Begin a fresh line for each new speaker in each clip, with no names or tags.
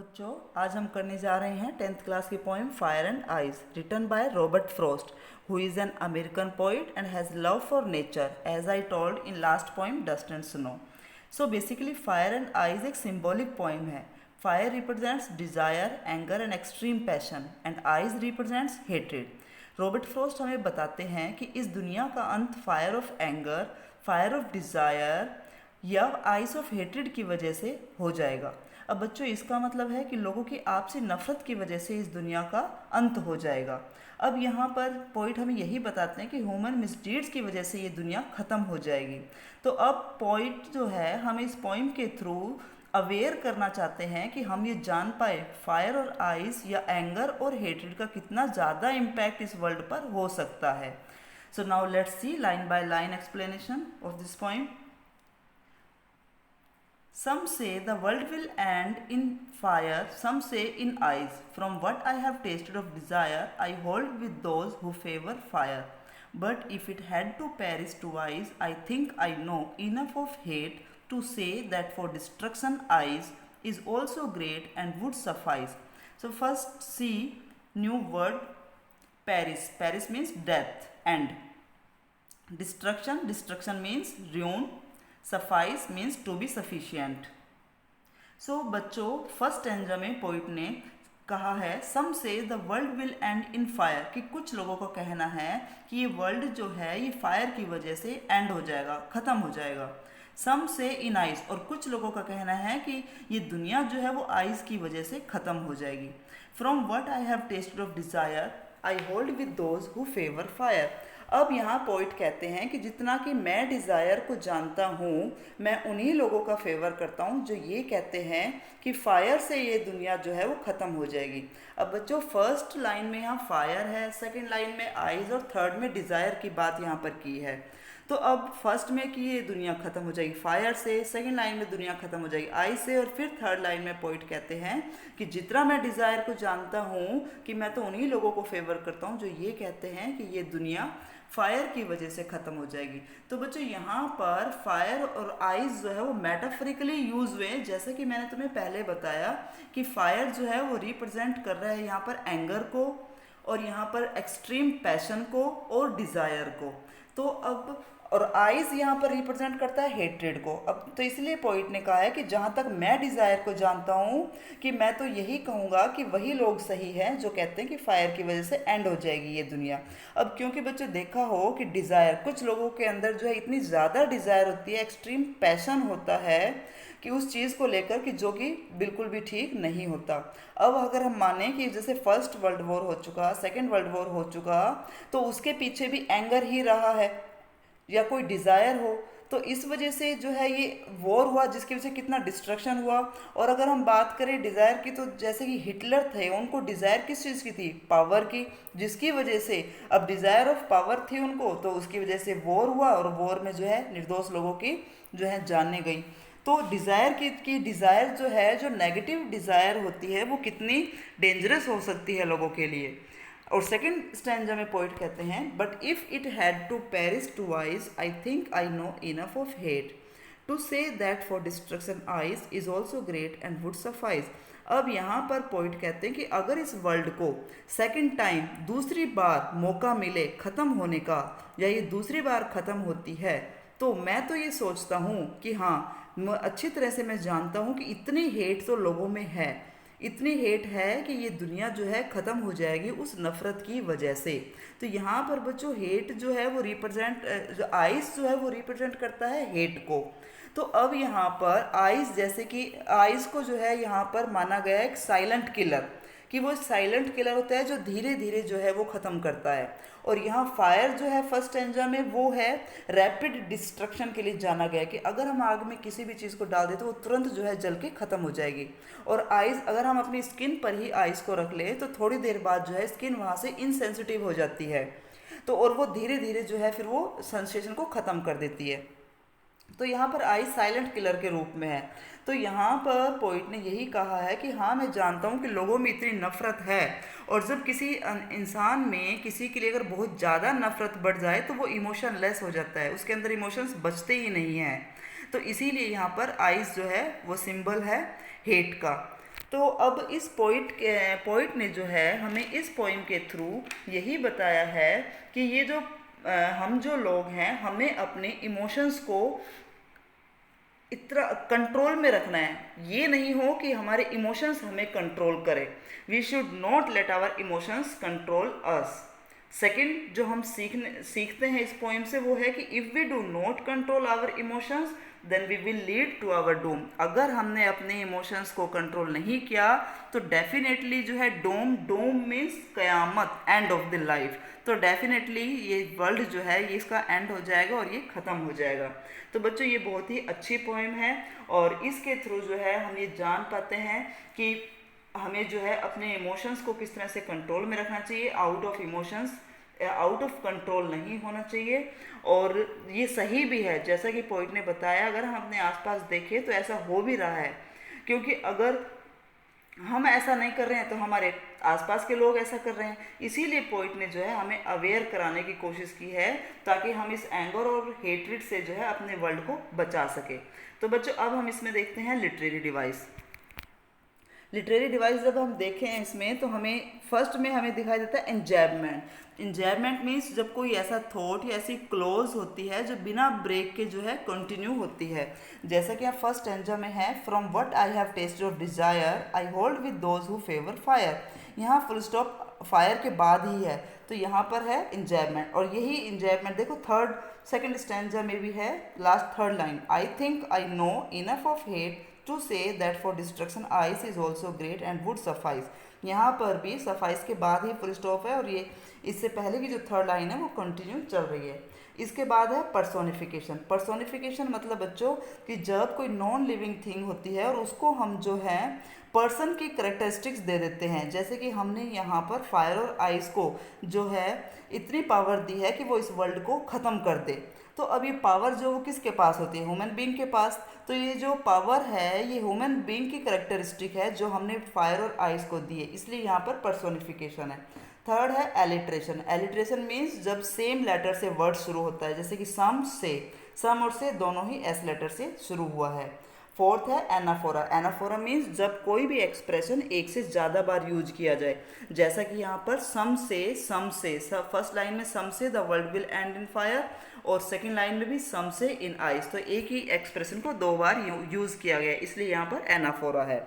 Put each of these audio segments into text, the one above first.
बच्चों, आज हम करने जा रहे हैं 10th क्लास की poem fire and ice written by Robert Frost who is an American poet and has love for nature as I told in last poem dust and snow. So basically fire and ice एक symbolic poem है। Fire represents desire, anger and extreme passion and ice represents hatred. Robert Frost हमें बताते हैं कि इस दुनिया का अंत fire of anger, fire of desire या आइस ऑफ हेट्रेड की वजह से हो जाएगा। अब बच्चों, इसका मतलब है कि लोगों की आपसी नफरत की वजह से इस दुनिया का अंत हो जाएगा। अब यहाँ पर पोइट हमें यही बताते हैं कि ह्यूमन मिसडीड्स की वजह से ये दुनिया ख़त्म हो जाएगी। तो अब पोइट जो है हमें इस पोइम के थ्रू अवेयर करना चाहते हैं कि हम ये जान पाए फायर और आइस या एंगर और हेट्रेड का कितना ज़्यादा इम्पैक्ट इस वर्ल्ड पर हो सकता है। So now let's see line by line explanation of this poem. Some say the world will end in fire, some say in ice. From what I have tasted of desire, I hold with those who favor fire. But if it had to perish twice, I think I know enough of hate to say that for destruction ice is also great and would suffice. So first see new word perish. Perish means death, end. Destruction means ruin. Suffice means to be sufficient. So बच्चों, first stanza में poet ने कहा है सम से the world will and in fire, कि कुछ लोगों का कहना है कि ये वर्ल्ड जो है ये फायर की वजह से एंड हो जाएगा, ख़त्म हो जाएगा। सम से इन आइस, और कुछ लोगों का कहना है कि ये दुनिया जो है वो आइस की वजह से ख़त्म हो जाएगी। From what I have tested of desire I hold with those who favour fire. अब यहाँ पोइट कहते हैं कि जितना कि मैं डिज़ायर को जानता हूँ, मैं उन्हीं लोगों का फेवर करता हूँ जो ये कहते हैं कि फायर से ये दुनिया जो है वो ख़त्म हो जाएगी। अब बच्चों, फर्स्ट लाइन में यहाँ फायर है, सेकंड लाइन में आइज और थर्ड में डिज़ायर की बात यहाँ पर की है। तो अब फर्स्ट में कि ये दुनिया ख़त्म हो जाएगी फायर से, सेकंड लाइन में दुनिया ख़त्म हो जाएगी आइस से, और फिर थर्ड लाइन में पोइट कहते हैं कि जितना मैं डिज़ायर को जानता हूँ कि मैं तो उन्हीं लोगों को फेवर करता हूँ जो ये कहते हैं कि ये दुनिया फायर की वजह से ख़त्म हो जाएगी। तो बच्चों, यहाँ पर फायर और आइस जो है वो मेटाफोरिकली यूज हुए, जैसे कि मैंने तुम्हें पहले बताया कि फायर जो है वो रिप्रेजेंट कर रहा है यहाँ पर एंगर को, और यहाँ पर एक्सट्रीम पैशन को और डिज़ायर को। तो अब और आइज यहाँ पर रिप्रेजेंट करता है हेट्रेड को। अब तो इसलिए पोइट ने कहा है कि जहाँ तक मैं डिज़ायर को जानता हूँ कि मैं तो यही कहूँगा कि वही लोग सही हैं जो कहते हैं कि फायर की वजह से एंड हो जाएगी ये दुनिया। अब क्योंकि बच्चों देखा हो कि डिज़ायर, कुछ लोगों के अंदर जो है इतनी ज़्यादा डिज़ायर होती है, एक्सट्रीम पैशन होता है कि उस चीज़ को लेकर कि जो कि बिल्कुल भी ठीक नहीं होता। अब अगर हम माने कि जैसे फर्स्ट वर्ल्ड वॉर हो चुका, सेकेंड वर्ल्ड वॉर हो चुका, तो उसके पीछे भी एंगर ही रहा है या कोई डिज़ायर हो, तो इस वजह से जो है ये वॉर हुआ जिसकी वजह से कितना डिस्ट्रक्शन हुआ। और अगर हम बात करें डिज़ायर की, तो जैसे कि हिटलर थे, उनको डिज़ायर किस चीज़ की थी? पावर की, जिसकी वजह से अब डिज़ायर ऑफ पावर थी उनको, तो उसकी वजह से वॉर हुआ और वॉर में जो है निर्दोष लोगों की जो है जानें गई। तो डिज़ायर की डिज़ायर जो है, जो नेगेटिव डिज़ायर होती है वो कितनी डेंजरस हो सकती है लोगों के लिए। और सेकंड स्टैंजा में पोइट कहते हैं but if it had to perish twice I think I know enough of hate to say that for destruction ice is also great and would suffice. अब यहाँ पर पोइट कहते हैं कि अगर इस वर्ल्ड को सेकंड टाइम दूसरी बार मौका मिले ख़त्म होने का, या ये दूसरी बार ख़त्म होती है, तो मैं तो ये सोचता हूँ कि हाँ, अच्छी तरह से मैं जानता हूँ कि इतनी हेट तो लोगों में है, इतनी हेट है कि ये दुनिया जो है ख़त्म हो जाएगी उस नफ़रत की वजह से। तो यहाँ पर बच्चों हेट जो है वो रिप्रेजेंट, जो आइस जो है वो रिप्रेजेंट करता है हेट को। तो अब यहाँ पर आइस, जैसे कि आइस को जो है यहाँ पर माना गया है एक साइलेंट किलर, कि वो साइलेंट किलर होता है जो धीरे धीरे जो है वो ख़त्म करता है। और यहाँ फायर जो है फर्स्ट स्टैंजा में वो है रैपिड डिस्ट्रक्शन के लिए जाना गया, कि अगर हम आग में किसी भी चीज़ को डाल दें तो वो तुरंत जो है जल के ख़त्म हो जाएगी। और आइस, अगर हम अपनी स्किन पर ही आइस को रख लें तो थोड़ी देर बाद जो है स्किन वहाँ से इनसेंसिटिव हो जाती है, तो और वो धीरे धीरे जो है फिर वो सेंसेशन को ख़त्म कर देती है। तो यहाँ पर आइस साइलेंट किलर के रूप में है। तो यहाँ पर पोइट ने यही कहा है कि हाँ, मैं जानता हूँ कि लोगों में इतनी नफ़रत है, और जब किसी इंसान में किसी के लिए अगर बहुत ज़्यादा नफ़रत बढ़ जाए तो वो इमोशन लेस हो जाता है, उसके अंदर इमोशंस बचते ही नहीं हैं। तो इसीलिए यहाँ पर आइस जो है वो सिंबल है हेट का। तो अब इस पोइट ने जो है हमें इस पोइम के थ्रू यही बताया है कि ये जो हम जो लोग हैं हमें अपने इमोशंस को इतना कंट्रोल में रखना है, ये नहीं हो कि हमारे इमोशंस हमें कंट्रोल करें। We should not let our emotions control us. Second जो हम सीखते हैं इस पोइम से वो है कि if we do not control our emotions then we will lead to our doom. अगर हमने अपने इमोशंस को कंट्रोल नहीं किया तो डेफिनेटली जो है डूम मीन्स क़यामत, एंड ऑफ द लाइफ। तो डेफिनेटली ये वर्ल्ड जो है ये इसका एंड हो जाएगा और ये ख़त्म हो जाएगा। तो बच्चों ये बहुत ही अच्छी पोइम है और इसके थ्रू जो है हम ये जान पाते हैं कि हमें जो है अपने इमोशंस को किस तरह से कंट्रोल में रखना चाहिए, आउट ऑफ कंट्रोल नहीं होना चाहिए। और ये सही भी है, जैसा कि पोइट ने बताया, अगर हम अपने आसपास देखें तो ऐसा हो भी रहा है, क्योंकि अगर हम ऐसा नहीं कर रहे हैं तो हमारे आसपास के लोग ऐसा कर रहे हैं। इसीलिए पोइट ने जो है हमें अवेयर कराने की कोशिश की है ताकि हम इस एंगर और हेट्रेड से जो है अपने वर्ल्ड को बचा सके। तो बच्चों अब हम इसमें देखते हैं लिटरेरी डिवाइस। लिटरेरी डिवाइस जब हम देखें इसमें तो हमें फर्स्ट में हमें दिखाई देता है इंजैबमेंट। इंजैबमेंट मीन्स जब कोई ऐसा थॉट या ऐसी क्लोज होती है जो बिना ब्रेक के जो है कंटिन्यू होती है। जैसा कि आप फर्स्ट स्टैंजा में है, from what I have tested of desire I hold with those who favour fire. यहाँ फुल स्टॉप फायर के बाद ही है, तो यहाँ पर है इंजैबमेंट। और यही इंजैबमेंट देखो सेकंड स्टैंजा में भी है, last third line, I think I know enough of hate to say that for destruction ice is also great and would suffice। यहाँ पर भी सफाइस के बाद ही फुल स्टॉप है और ये इससे पहले की जो थर्ड लाइन है वो कंटिन्यू चल रही है। इसके बाद है पर्सोनिफिकेशन। पर्सोनिफिकेशन मतलब बच्चों कि जब कोई नॉन लिविंग थिंग होती है और उसको हम जो है पर्सन की करेक्टरिस्टिक्स दे देते हैं। जैसे कि हमने यहाँ पर फायर और आइस को जो है इतनी पावर दी है कि वो इस वर्ल्ड को ख़त्म कर दे। तो अब ये पावर जो वो किसके पास होती है, ह्यूमन बीइंग के पास। तो ये जो पावर है ये ह्यूमन बीइंग की करेक्टरिस्टिक है जो हमने फायर और आइस को दी है, इसलिए यहाँ पर पर्सोनिफिकेशन है। थर्ड है एलिट्रेशन। एलिट्रेशन मीन्स जब सेम लेटर से वर्ड शुरू होता है, जैसे कि सम और से दोनों ही एस लेटर से शुरू हुआ है। फोर्थ है एनाफोरा। एनाफोरा मीन्स जब कोई भी एक्सप्रेशन एक से ज़्यादा बार यूज किया जाए, जैसा कि यहाँ पर सम से फर्स्ट लाइन में सम से the world will and in fire और सेकंड लाइन में भी सम से इन आइस। तो एक ही एक्सप्रेशन को दो बार यूज़ किया गया, इसलिए यहाँ पर एनाफोरा है।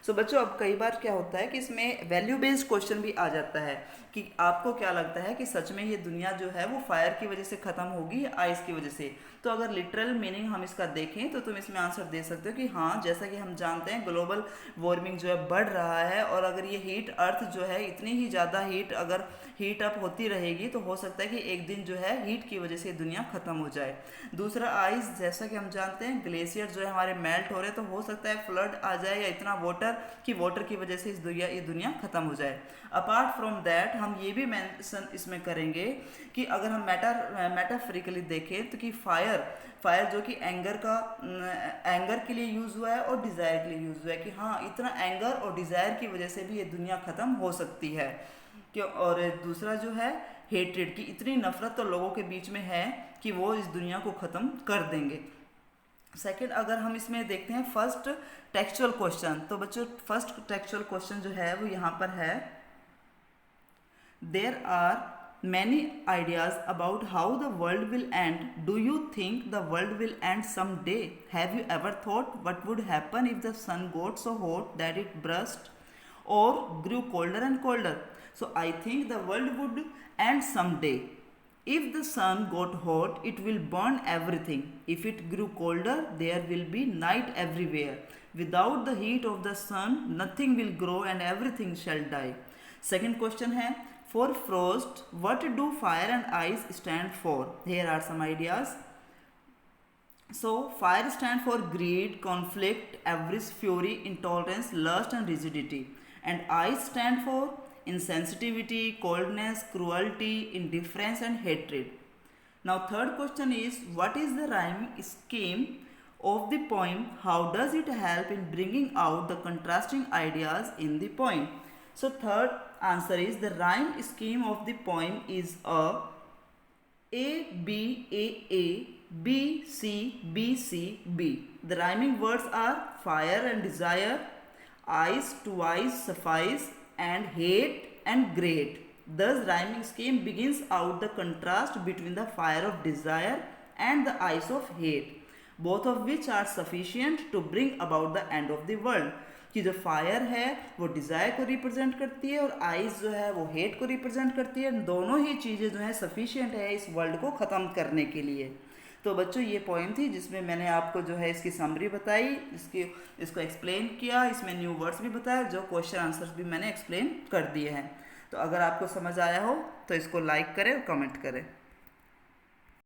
सो बच्चों अब कई बार क्या होता है कि इसमें वैल्यू बेस्ड क्वेश्चन भी आ जाता है कि आपको क्या लगता है कि सच में ये दुनिया जो है वो फायर की वजह से ख़त्म होगी या आइस की वजह से। तो अगर लिटरल मीनिंग हम इसका देखें तो तुम इसमें आंसर दे सकते हो कि हाँ, जैसा कि हम जानते हैं ग्लोबल वार्मिंग जो है बढ़ रहा है और अगर ये हीट अर्थ जो है इतनी ही ज़्यादा अगर हीट अप होती रहेगी तो हो सकता है कि एक दिन जो है हीट की वजह से दुनिया ख़त्म हो जाए। दूसरा आइस, जैसा कि हम जानते हैं ग्लेशियर जो है हमारे मेल्ट हो रहे हैं, तो हो सकता है फ्लड आ जाए या इतना वाटर की वजह से ये दुनिया ख़त्म हो जाए। अपार्ट फ्रॉम दैट हम ये भी मेंशन इसमें करेंगे कि अगर हम मेटाफोरिकली देखें तो कि फायर जो कि एंगर के लिए यूज़ हुआ है और डिज़ायर के लिए यूज़ हुआ है कि हाँ इतना एंगर और डिज़ायर की वजह से भी ये दुनिया ख़त्म हो सकती है क्यों। और दूसरा जो है हेट्रेड की इतनी नफरत तो लोगों के बीच में है कि वो इस दुनिया को ख़त्म कर देंगे। सेकंड अगर हम इसमें देखते हैं फर्स्ट टेक्सचुअल क्वेश्चन, तो बच्चों फर्स्ट टेक्सचुअल क्वेश्चन जो है वो यहाँ पर है, there are many ideas about how the world will end. Do you think the world will end someday? Have you ever thought what would happen if the sun got so hot that it burst or grew colder and colder? So I think the world would end someday. If the sun got hot, it will burn everything. If it grew colder, there will be night everywhere. Without the heat of the sun, nothing will grow and everything shall die. Second question है, for frost, what do fire and ice stand for? Here are some ideas. So fire stand for greed, conflict, avarice, fury, intolerance, lust and rigidity. And ice stand for insensitivity, coldness, cruelty, indifference and hatred. Now third question is, what is the rhyme scheme of the poem? How does it help in bringing out the contrasting ideas in the poem? So third answer is, the rhyme scheme of the poem is A B A B C B C B. The rhyming words are fire and desire, eyes to eyes suffice and hate and great. Thus rhyming scheme begins out the contrast between the fire of desire and the eyes of hate, both of which are sufficient to bring about the end of the world. कि जो fire है वो desire को represent करती है और eyes जो है वो हेट को रिप्रेजेंट करती है। दोनों ही चीज़ें जो है सफिशिएंट है इस वर्ल्ड को ख़त्म करने के लिए। तो बच्चों ये पॉइंट थी जिसमें मैंने आपको जो है इसकी समरी बताई, इसको एक्सप्लेन किया, इसमें न्यू वर्ड्स भी बताया, जो क्वेश्चन आंसर्स भी मैंने एक्सप्लेन कर दिए हैं। तो अगर आपको समझ आया हो तो इसको लाइक करें और कमेंट करें।